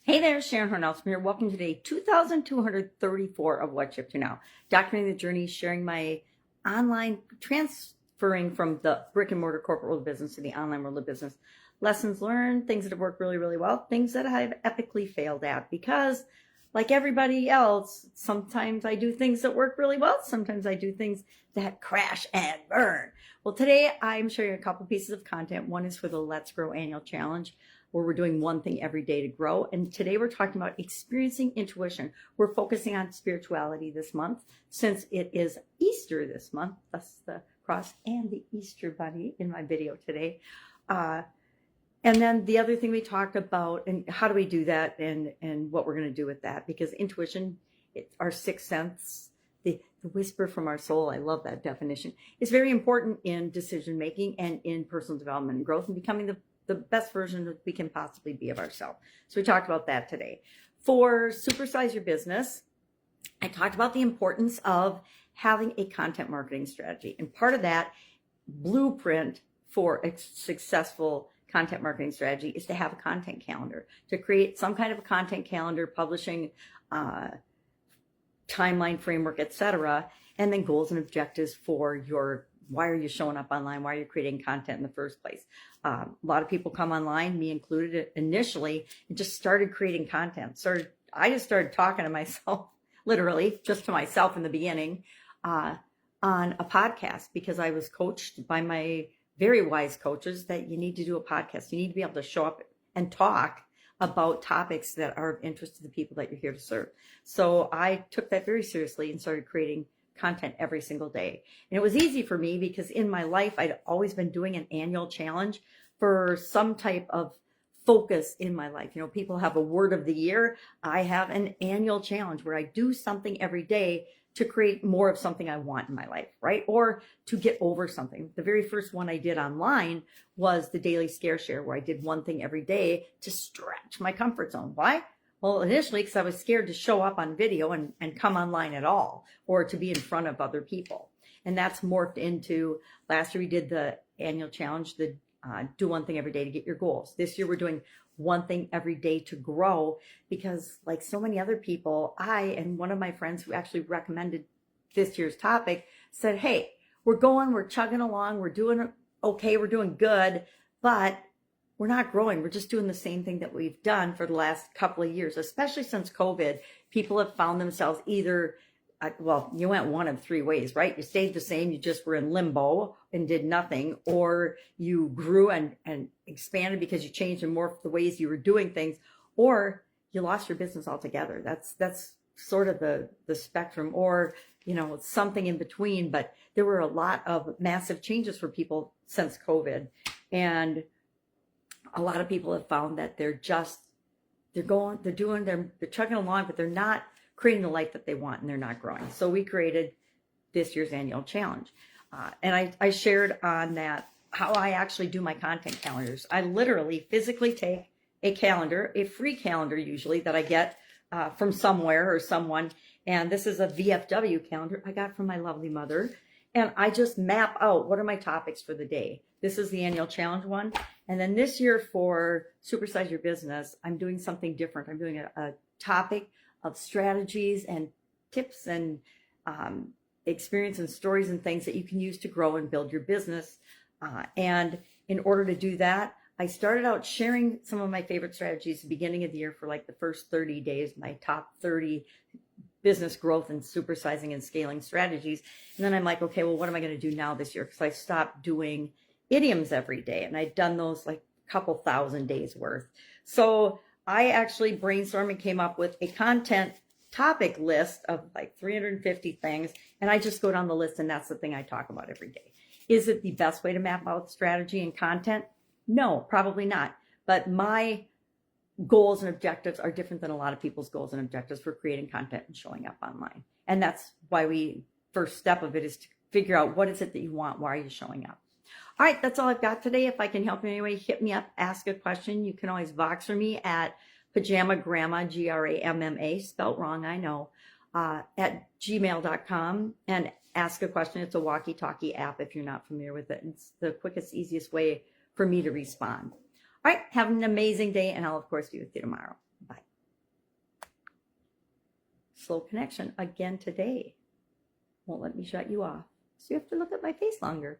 Hey there, Sharon Horne-Ellstrom here. Welcome to day 2234 of What Shipped You Now. Documenting the journey, sharing my online, transferring from the brick and mortar corporate world of business to the online world of business. Lessons learned, things that have worked really, really well, things that I've epically failed at. Because like everybody else, sometimes I do things that work really well. Sometimes I do things that crash and burn. Well, today I'm showing a couple pieces of content. One is for the Let's Grow Annual Challenge, where we're doing one thing every day to grow. And today we're talking about experiencing intuition. We're focusing on spirituality this month, since it is Easter this month. Thus the cross and the Easter bunny in my video today. And then the other thing we talked about, and how do we do that, and what we're going to do with that, because intuition, our sixth sense, the whisper from our soul, I love that definition, is very important in decision making and in personal development and growth and becoming the best version that we can possibly be of ourselves. So we talked about that today. For Supersize Your Business, I talked about the importance of having a content marketing strategy. And part of that blueprint for a successful content marketing strategy is to have a content calendar, to create some kind of a content calendar, publishing timeline framework, etc., and then goals and objectives for your why are you showing up online? Why are you creating content in the first place? A lot of people come online, me included, initially, and just started creating content. I just started talking to myself, literally, just to myself in the beginning, on a podcast, because I was coached by my very wise coaches that you need to do a podcast. You need to be able to show up and talk about topics that are of interest to the people that you're here to serve. So I took that very seriously and started creating content every single day. And it was easy for me because in my life, I'd always been doing an annual challenge for some type of focus in my life. You know, people have a word of the year. I have an annual challenge where I do something every day to create more of something I want in my life, right? Or to get over something. The very first one I did online was the Daily Scare Share, where I did one thing every day to stretch my comfort zone. Why? Well, initially, because I was scared to show up on video and come online at all, or to be in front of other people. And that's morphed into, last year we did the annual challenge, the do one thing every day to get your goals. This year we're doing one thing every day to grow, because like so many other people, I and one of my friends who actually recommended this year's topic said, hey, we're chugging along, we're doing okay, we're doing good, but we're not growing. We're just doing the same thing that we've done for the last couple of years, especially since COVID. People have found themselves either, well, you went one of three ways, right? You stayed the same, you just were in limbo and did nothing, or you grew and expanded because you changed and morphed the ways you were doing things, or you lost your business altogether. That's sort of the spectrum, or, you know, something in between. But there were a lot of massive changes for people since COVID. And a lot of people have found that they're chugging along, but they're not creating the life that they want, and they're not growing. So we created this year's annual challenge. And I shared on that how I actually do my content calendars. I literally physically take a calendar, a free calendar usually, that I get from somewhere or someone. And this is a VFW calendar I got from my lovely mother. And I just map out, what are my topics for the day? This is the annual challenge one. And then this year for Supersize Your Business, I'm doing something different. I'm doing a topic of strategies and tips and experience and stories and things that you can use to grow and build your business. And in order to do that, I started out sharing some of my favorite strategies at the beginning of the year for like the first 30 days, my top 30 business growth and supersizing and scaling strategies. And then I'm like, okay, well, what am I going to do now this year? Because I stopped doing idioms every day, and I'd done those like a couple thousand days worth. So I actually brainstormed and came up with a content topic list of like 350 things, and I just go down the list, and that's the thing I talk about every day. Is it the best way to map out strategy and content? No, probably not. But my goals and objectives are different than a lot of people's goals and objectives for creating content and showing up online. And that's why first step of it is to figure out, what is it that you want? Why are you showing up? All right, that's all I've got today. If I can help in any way, hit me up, ask a question. You can always Voxer me at Pajama Grandma, Gramma, spelt wrong, I know, at gmail.com, and ask a question. It's a walkie-talkie app if you're not familiar with it. It's the quickest, easiest way for me to respond. All right, have an amazing day, and I'll, of course, be with you tomorrow. Bye. slow connection again today. Won't let me shut you off. So you have to look at my face longer.